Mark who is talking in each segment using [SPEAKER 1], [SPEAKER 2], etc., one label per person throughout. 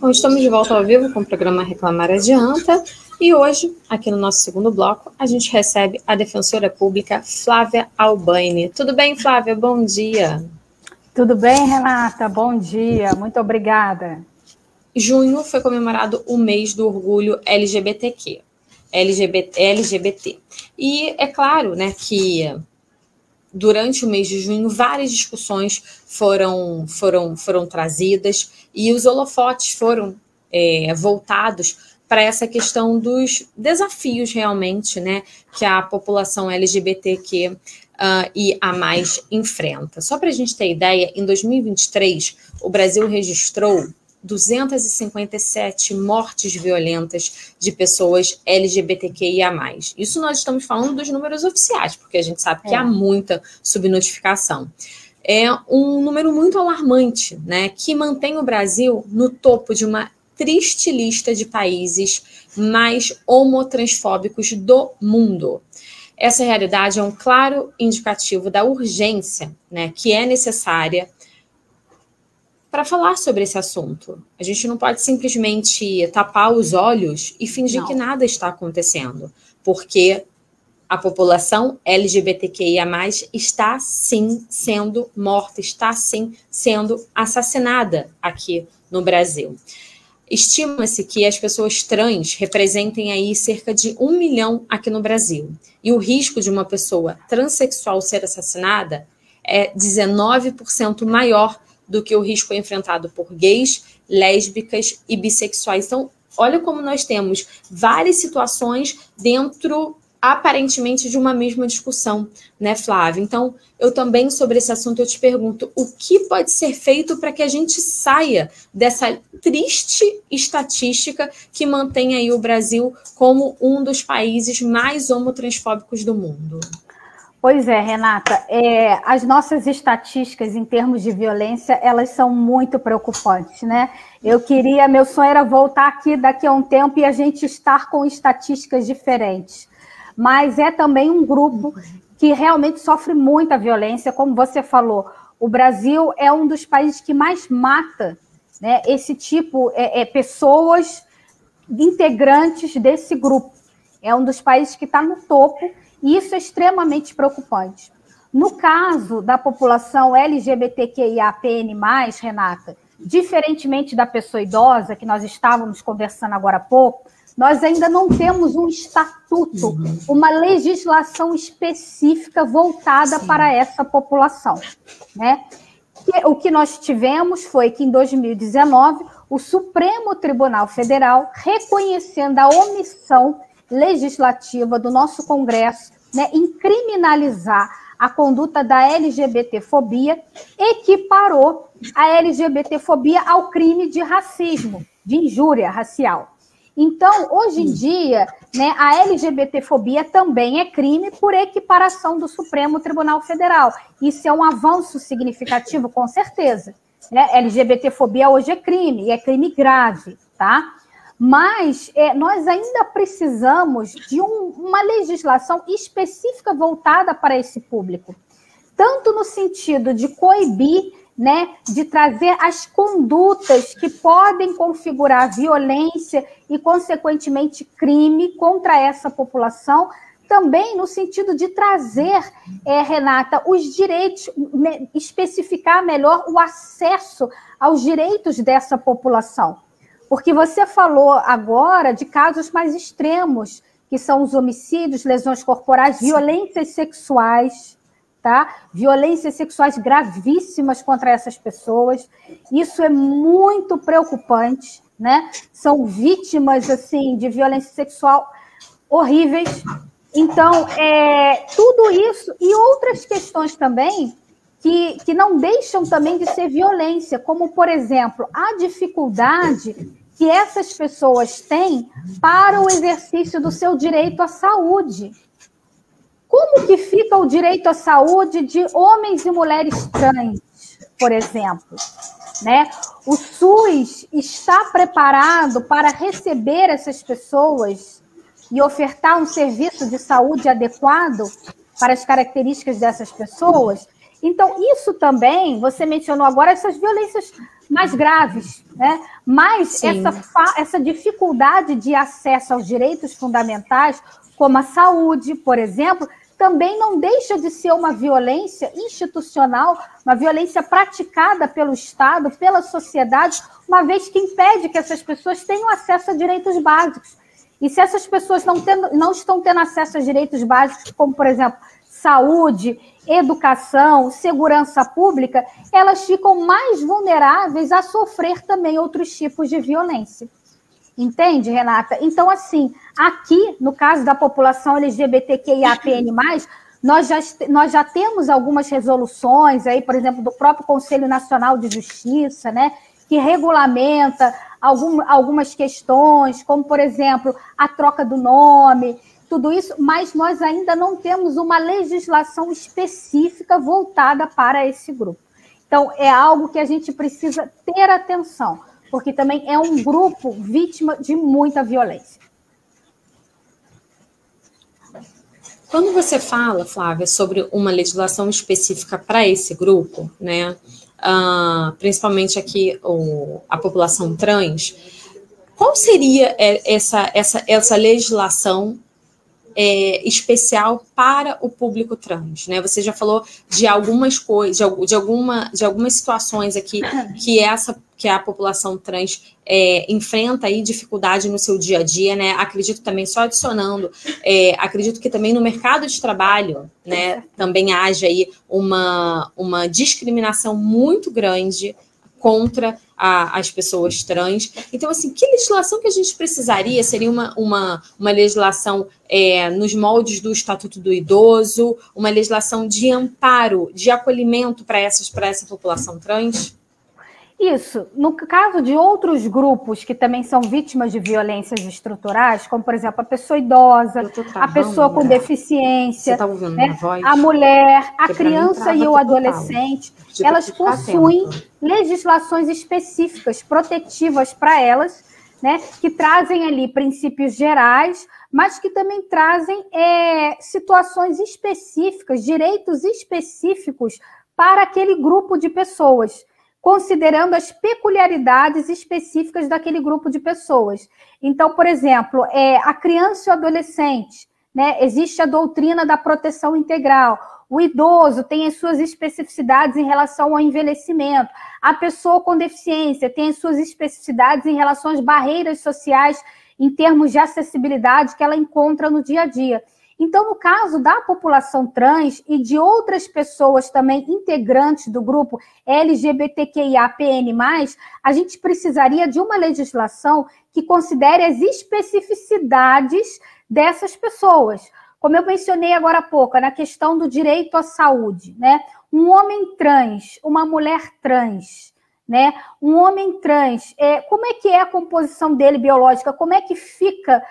[SPEAKER 1] Bom, estamos de volta ao vivo com o programa Reclamar Adianta e hoje, aqui no nosso segundo bloco, a gente recebe a defensora pública Flávia Albani. Tudo bem, Flávia? Bom dia.
[SPEAKER 2] Tudo bem, Renata? Bom dia, muito obrigada.
[SPEAKER 1] Junho foi comemorado o mês do orgulho LGBTQ, LGBT. E é claro, né, que durante o mês de junho, várias discussões foram trazidas e os holofotes foram voltados para essa questão dos desafios realmente, né, que a população LGBTQ e a mais enfrenta. Só para a gente ter ideia, em 2023, o Brasil registrou 257 mortes violentas de pessoas LGBTQIA+. Isso nós estamos falando dos números oficiais, porque a gente sabe que há muita subnotificação. É um número muito alarmante, né, que mantém o Brasil no topo de uma triste lista de países mais homotransfóbicos do mundo. Essa realidade é um claro indicativo da urgência, né, que é necessária para falar sobre esse assunto. A gente não pode simplesmente tapar os olhos e fingir que nada está acontecendo, porque a população LGBTQIA+, está sim sendo morta, está sim sendo assassinada aqui no Brasil. Estima-se que as pessoas trans representem aí cerca de 1 milhão aqui no Brasil. E o risco de uma pessoa transexual ser assassinada é 19% maior do que o risco enfrentado por gays, lésbicas e bissexuais. Então, olha como nós temos várias situações dentro, aparentemente, de uma mesma discussão, né, Flávia? Então, eu também, sobre esse assunto, eu te pergunto, o que pode ser feito para que a gente saia dessa triste estatística que mantém aí o Brasil como um dos países mais homotransfóbicos do mundo?
[SPEAKER 2] Pois é, Renata, as nossas estatísticas em termos de violência, elas são muito preocupantes, né? Meu sonho era voltar aqui daqui a um tempo e a gente estar com estatísticas diferentes. Mas é também um grupo que realmente sofre muita violência, como você falou. O Brasil é um dos países que mais mata, né, esse tipo, pessoas integrantes desse grupo. É um dos países que está no topo, e isso é extremamente preocupante. No caso da população LGBTQIAPN+, Renata, diferentemente da pessoa idosa, que nós estávamos conversando agora há pouco, nós ainda não temos um estatuto, uma legislação específica voltada para essa população, né? O que nós tivemos foi que, em 2019, o Supremo Tribunal Federal, reconhecendo a omissão legislativa do nosso Congresso, né, em criminalizar a conduta da LGBTfobia, equiparou a LGBTfobia ao crime de racismo, de injúria racial. Então, hoje em dia, né, a LGBTfobia também é crime por equiparação do Supremo Tribunal Federal. Isso é um avanço significativo, com certeza. Né? LGBTfobia hoje é crime, e é crime grave, tá? Mas nós ainda precisamos de uma legislação específica voltada para esse público, tanto no sentido de coibir, né, de trazer as condutas que podem configurar violência e, consequentemente, crime contra essa população, também no sentido de trazer, Renata, os direitos, especificar melhor o acesso aos direitos dessa população. Porque você falou agora de casos mais extremos, que são os homicídios, lesões corporais, violências sexuais, tá? Violências sexuais gravíssimas contra essas pessoas. Isso é muito preocupante, né? São vítimas, assim, de violência sexual horríveis. Então, tudo isso e outras questões também que não deixam também de ser violência, como, por exemplo, a dificuldade que essas pessoas têm para o exercício do seu direito à saúde. Como que fica o direito à saúde de homens e mulheres trans, por exemplo? Né? O SUS está preparado para receber essas pessoas e ofertar um serviço de saúde adequado para as características dessas pessoas? Então, isso também, você mencionou agora, essas violências mais graves, né? Mas essa dificuldade de acesso aos direitos fundamentais, como a saúde, por exemplo, também não deixa de ser uma violência institucional, uma violência praticada pelo Estado, pela sociedade, uma vez que impede que essas pessoas tenham acesso a direitos básicos. E se essas pessoas não estão tendo acesso a direitos básicos, como, por exemplo, saúde, educação, segurança pública, elas ficam mais vulneráveis a sofrer também outros tipos de violência. Entende, Renata? Então, assim, aqui, no caso da população LGBTQIAPN+, nós já temos algumas resoluções, aí, por exemplo, do próprio Conselho Nacional de Justiça, né, que regulamenta algumas questões, como, por exemplo, a troca do nome, tudo isso, mas nós ainda não temos uma legislação específica voltada para esse grupo. Então, é algo que a gente precisa ter atenção, porque também é um grupo vítima de muita violência.
[SPEAKER 1] Quando você fala, Flávia, sobre uma legislação específica para esse grupo, né, principalmente aqui a população trans, qual seria essa legislação especial para o público trans, né? Você já falou de algumas coisas, de algumas situações aqui que a população trans enfrenta aí dificuldade no seu dia a dia, né? Acredito também, só adicionando, acredito que também no mercado de trabalho, né, também haja aí uma discriminação muito grande contra as pessoas trans. Então, assim, que legislação que a gente precisaria? Seria uma legislação nos moldes do Estatuto do Idoso, uma legislação de amparo, de acolhimento para essa população trans?
[SPEAKER 2] Isso. No caso de outros grupos que também são vítimas de violências estruturais, como, por exemplo, a pessoa idosa, a pessoa com deficiência, né, a mulher, a criança e o adolescente, elas possuem legislações específicas, protetivas para elas, né, que trazem ali princípios gerais, mas que também trazem situações específicas, direitos específicos para aquele grupo de pessoas, considerando as peculiaridades específicas daquele grupo de pessoas. Então, por exemplo, a criança e o adolescente, né, existe a doutrina da proteção integral. O idoso tem as suas especificidades em relação ao envelhecimento. A pessoa com deficiência tem as suas especificidades em relação às barreiras sociais em termos de acessibilidade que ela encontra no dia a dia. Então, no caso da população trans e de outras pessoas também integrantes do grupo LGBTQIAPN+, a gente precisaria de uma legislação que considere as especificidades dessas pessoas. Como eu mencionei agora há pouco, na questão do direito à saúde, né? Um homem trans, uma mulher trans, né? Um homem trans, como é que é a composição dele biológica? Como é que fica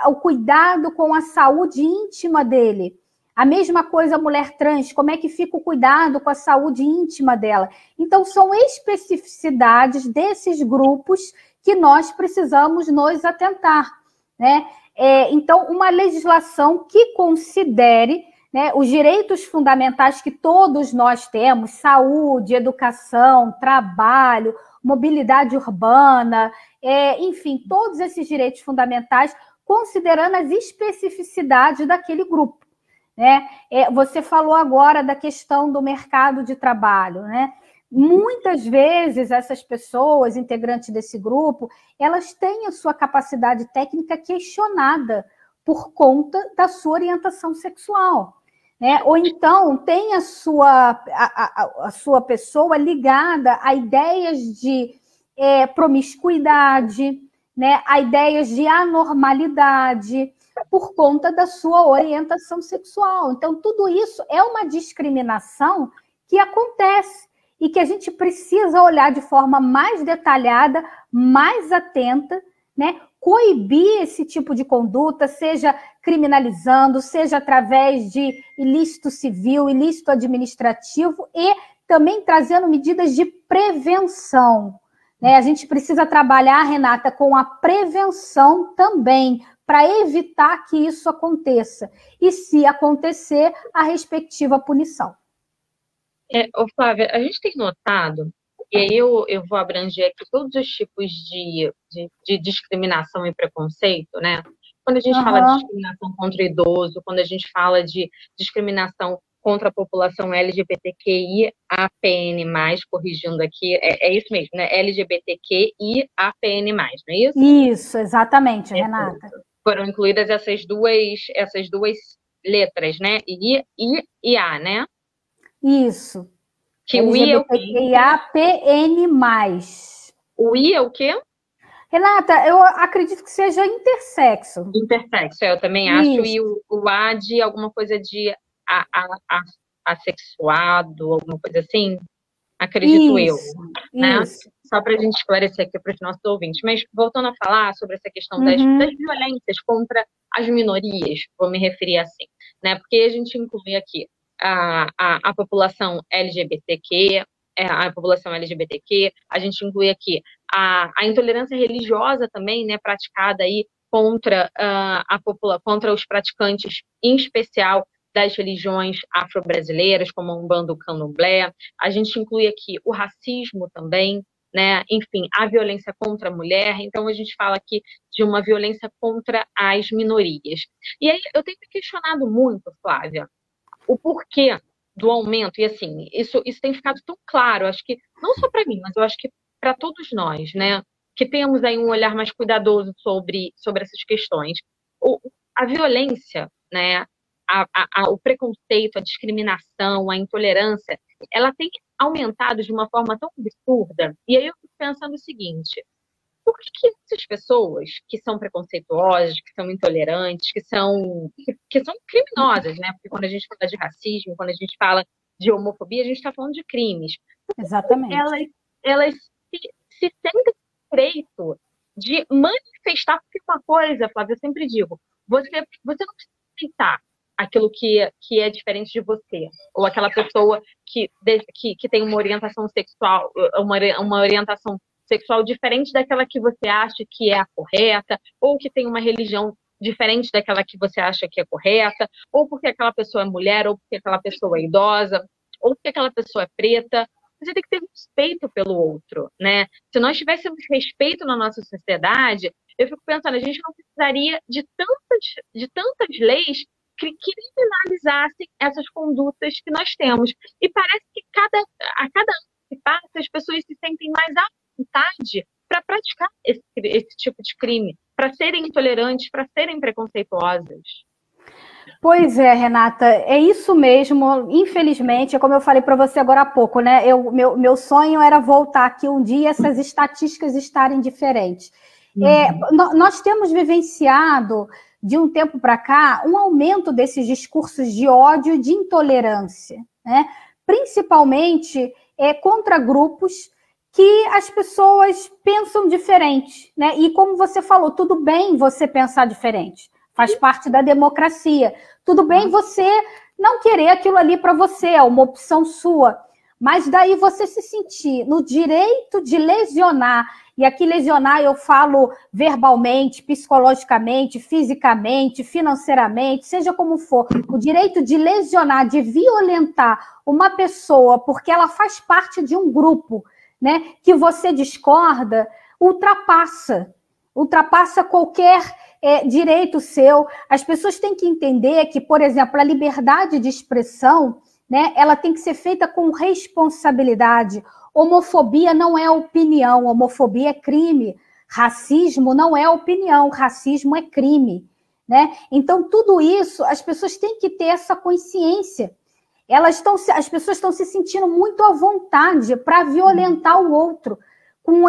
[SPEAKER 2] o cuidado com a saúde íntima dele? A mesma coisa a mulher trans, como é que fica o cuidado com a saúde íntima dela? Então, são especificidades desses grupos que nós precisamos nos atentar, né? Então, uma legislação que considere, né, os direitos fundamentais que todos nós temos, saúde, educação, trabalho, mobilidade urbana, enfim, todos esses direitos fundamentais, considerando as especificidades daquele grupo, né? Você falou agora da questão do mercado de trabalho, né? Muitas vezes essas pessoas, integrantes desse grupo, elas têm a sua capacidade técnica questionada por conta da sua orientação sexual, né? Ou então tem a sua pessoa ligada a ideias de promiscuidade, né? A ideias de anormalidade por conta da sua orientação sexual. Então, tudo isso é uma discriminação que acontece e que a gente precisa olhar de forma mais detalhada, mais atenta, né? Coibir esse tipo de conduta, seja criminalizando, seja através de ilícito civil, ilícito administrativo e também trazendo medidas de prevenção, né? A gente precisa trabalhar, Renata, com a prevenção também, para evitar que isso aconteça. E, se acontecer, a respectiva punição.
[SPEAKER 1] Flávia, a gente tem notado E aí eu vou abranger aqui todos os tipos de discriminação e preconceito, né? Quando a gente fala de discriminação contra o idoso, quando a gente fala de discriminação contra a população LGBTQIAPN+, corrigindo aqui, é isso mesmo, né? LGBTQIAPN+, não é isso?
[SPEAKER 2] Isso, exatamente, Renata.
[SPEAKER 1] Foram incluídas essas duas letras, né? I e A, né?
[SPEAKER 2] Isso.
[SPEAKER 1] Que o I é o quê?
[SPEAKER 2] LGBTQIAPN+.
[SPEAKER 1] O I é o quê?
[SPEAKER 2] Renata, eu acredito que seja intersexo.
[SPEAKER 1] Intersexo, eu também acho. E o A de alguma coisa de assexuado, alguma coisa assim, acredito eu, né? Só para a gente esclarecer aqui para os nossos ouvintes. Mas voltando a falar sobre essa questão das violências contra as minorias, vou me referir assim, né? Porque a gente inclui aqui a população LGBTQ, a população LGBTQ, a gente inclui aqui a intolerância religiosa também, né, praticada aí contra contra os praticantes, em especial das religiões afro-brasileiras, como a Umbanda, o Candomblé. A gente inclui aqui o racismo também, né? Enfim, a violência contra a mulher. Então, a gente fala aqui de uma violência contra as minorias. E aí, eu tenho me questionado muito, Flávia, o porquê do aumento. E, assim, isso tem ficado tão claro, acho que, não só para mim, mas eu acho que para todos nós, né? Que temos aí um olhar mais cuidadoso sobre essas questões. A violência, né? O preconceito, a discriminação, a intolerância, ela tem aumentado de uma forma tão absurda. E aí eu fico pensando o seguinte: por que essas pessoas que são preconceituosas, que são intolerantes, que são criminosas, né? Porque quando a gente fala de racismo, quando a gente fala de homofobia, a gente está falando de crimes.
[SPEAKER 2] Exatamente.
[SPEAKER 1] Elas se sentem direito de manifestar. Porque uma coisa, Flávia, eu sempre digo, você não precisa aceitar aquilo que é diferente de você, ou aquela pessoa que tem uma orientação sexual, uma orientação sexual diferente daquela que você acha que é a correta, ou que tem uma religião diferente daquela que você acha que é correta, ou porque aquela pessoa é mulher, ou porque aquela pessoa é idosa, ou porque aquela pessoa é preta. Você tem que ter respeito pelo outro, né? Se nós tivéssemos respeito na nossa sociedade, eu fico pensando, a gente não precisaria de tantas leis que criminalizassem essas condutas que nós temos. E parece que a cada ano que passa, as pessoas se sentem mais à vontade para praticar esse tipo de crime, para serem intolerantes, para serem preconceituosas.
[SPEAKER 2] Pois é, Renata, é isso mesmo. Infelizmente, é como eu falei para você agora há pouco, né? Meu sonho era voltar aqui um dia e essas estatísticas estarem diferentes. Nós temos vivenciado, de um tempo para cá, um aumento desses discursos de ódio e de intolerância, né? Principalmente contra grupos que as pessoas pensam diferente, né? E como você falou, tudo bem você pensar diferente, faz parte da democracia. Tudo bem você não querer aquilo ali para você, é uma opção sua. Mas daí você se sentir no direito de lesionar, e aqui lesionar eu falo verbalmente, psicologicamente, fisicamente, financeiramente, seja como for, o direito de lesionar, de violentar uma pessoa porque ela faz parte de um grupo, né, que você discorda, ultrapassa qualquer direito seu. As pessoas têm que entender que, por exemplo, a liberdade de expressão, né, ela tem que ser feita com responsabilidade. Homofobia não é opinião, homofobia é crime. Racismo não é opinião, racismo é crime, né? Então, tudo isso, as pessoas têm que ter essa consciência. As pessoas estão se sentindo muito à vontade para violentar o outro, com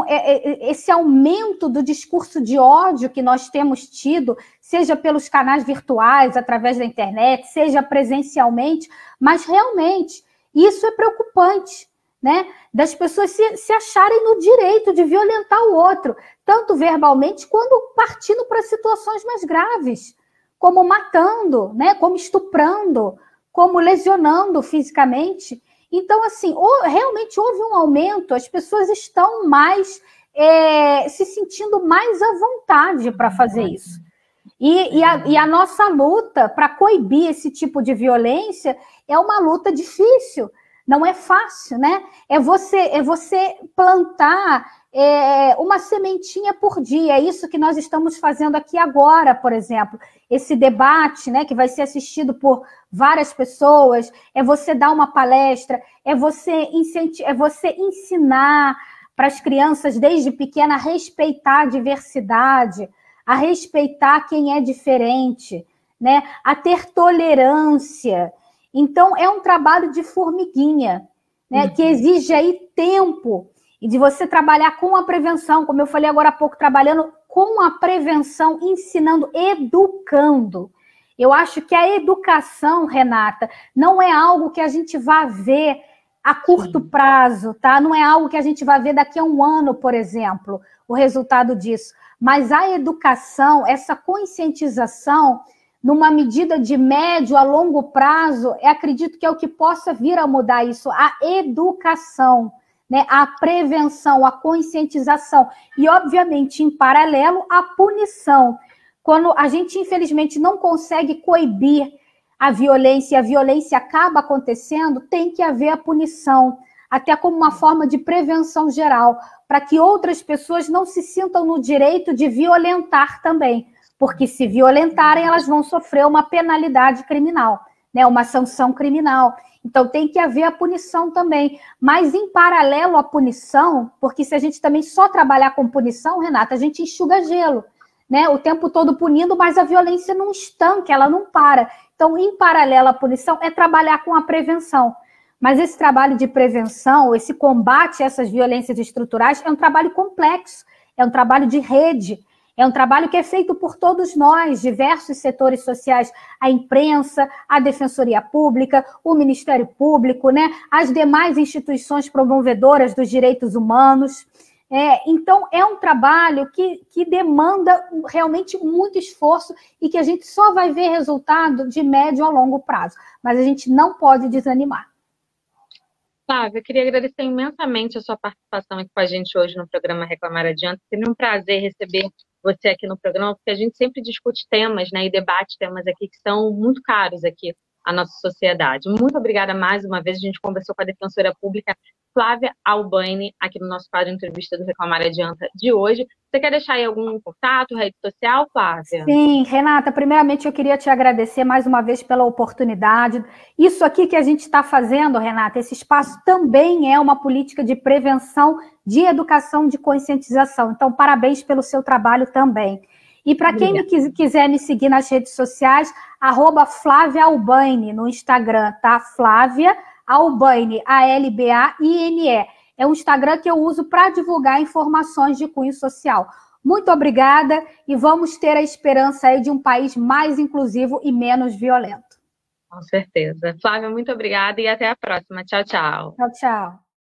[SPEAKER 2] esse aumento do discurso de ódio que nós temos tido, seja pelos canais virtuais, através da internet, seja presencialmente, mas realmente isso é preocupante, né? Das pessoas se acharem no direito de violentar o outro, tanto verbalmente quanto partindo para situações mais graves, como matando, né? Como estuprando, como lesionando fisicamente. Então, assim, realmente houve um aumento, as pessoas estão mais se sentindo mais à vontade para fazer isso. E a nossa luta para coibir esse tipo de violência é uma luta difícil, Não é fácil, né? É você plantar uma sementinha por dia. É isso que nós estamos fazendo aqui agora, por exemplo. Esse debate, né, que vai ser assistido por várias pessoas, é você dar uma palestra, é você ensinar para as crianças desde pequena a respeitar a diversidade, a respeitar quem é diferente, né? A ter tolerância. Então, é um trabalho de formiguinha, né? Que exige aí tempo e de você trabalhar com a prevenção, como eu falei agora há pouco, trabalhando com a prevenção, ensinando, educando. Eu acho que a educação, Renata, não é algo que a gente vai ver a curto prazo, tá? Não é algo que a gente vai ver daqui a um ano, por exemplo, o resultado disso. Mas a educação, essa conscientização, numa medida de médio a longo prazo, eu acredito que é o que possa vir a mudar isso, a educação, né? A prevenção, a conscientização. E, obviamente, em paralelo, a punição. Quando a gente, infelizmente, não consegue coibir a violência, e a violência acaba acontecendo, tem que haver a punição, até como uma forma de prevenção geral, para que outras pessoas não se sintam no direito de violentar também, porque se violentarem, elas vão sofrer uma penalidade criminal, né, uma sanção criminal. Então, tem que haver a punição também. Mas, em paralelo à punição, porque se a gente também só trabalhar com punição, Renata, a gente enxuga gelo, né? O tempo todo punindo, mas a violência não estanca, ela não para. Então, em paralelo à punição, é trabalhar com a prevenção. Mas esse trabalho de prevenção, esse combate a essas violências estruturais, é um trabalho complexo, é um trabalho de rede, é um trabalho que é feito por todos nós, diversos setores sociais, a imprensa, a Defensoria Pública, o Ministério Público, né? As demais instituições promovedoras dos direitos humanos. Então, é um trabalho que demanda realmente muito esforço e que a gente só vai ver resultado de médio a longo prazo. Mas a gente não pode desanimar.
[SPEAKER 1] Flávia, eu queria agradecer imensamente a sua participação aqui com a gente hoje no programa Reclamar Adianta. Seria um prazer receber você aqui no programa, porque a gente sempre discute temas, né, e debate temas aqui que são muito caros aqui à nossa sociedade. Muito obrigada mais uma vez. A gente conversou com a Defensora Pública Flávia Albaine, aqui no nosso quadro Entrevista do Reclamar Adianta de hoje. Você quer deixar aí algum contato, rede social, Flávia?
[SPEAKER 2] Sim, Renata, primeiramente eu queria te agradecer mais uma vez pela oportunidade. Isso aqui que a gente está fazendo, Renata, esse espaço também é uma política de prevenção, de educação, de conscientização. Então, parabéns pelo seu trabalho também. E para quem quiser me seguir nas redes sociais, @Flávia Albaine no Instagram, tá? Flávia Albaine, ALBAINE. É um Instagram que eu uso para divulgar informações de cunho social. Muito obrigada e vamos ter a esperança aí de um país mais inclusivo e menos violento.
[SPEAKER 1] Com certeza. Flávia, muito obrigada e até a próxima. Tchau, tchau.
[SPEAKER 2] Tchau, tchau.